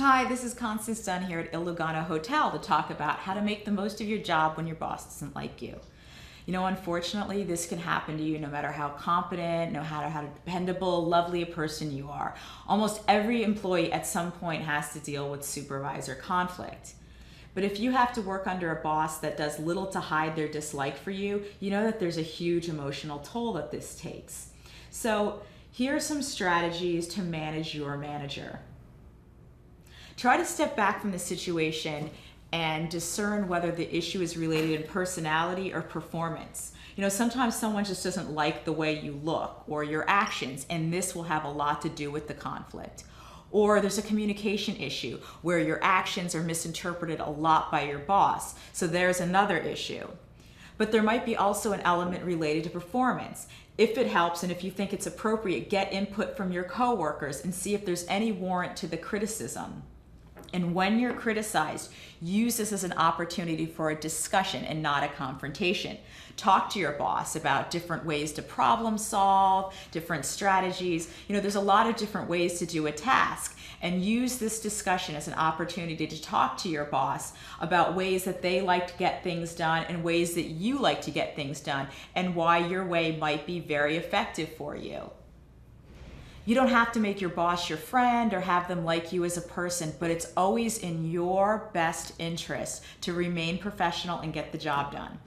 Hi, this is Constance Dunn here at Il Lugano Hotel to talk about how to make the most of your job when your boss doesn't like you. Unfortunately, this can happen to you no matter how competent, no matter how dependable, lovely a person you are. Almost every employee at some point has to deal with supervisor conflict. But if you have to work under a boss that does little to hide their dislike for you, you know that there's a huge emotional toll that this takes. So here are some strategies to manage your manager. Try to step back from the situation and discern whether the issue is related in personality or performance. Sometimes someone just doesn't like the way you look or your actions, and this will have a lot to do with the conflict. Or there's a communication issue where your actions are misinterpreted a lot by your boss, so there's another issue. But there might be also an element related to performance. If it helps and if you think it's appropriate, get input from your coworkers and see if there's any warrant to the criticism. And when you're criticized, use this as an opportunity for a discussion and not a confrontation. Talk to your boss about different ways to problem solve, different strategies. There's a lot of different ways to do a task, and use this discussion as an opportunity to talk to your boss about ways that they like to get things done and ways that you like to get things done, and why your way might be very effective for you. You don't have to make your boss your friend or have them like you as a person, but it's always in your best interest to remain professional and get the job done.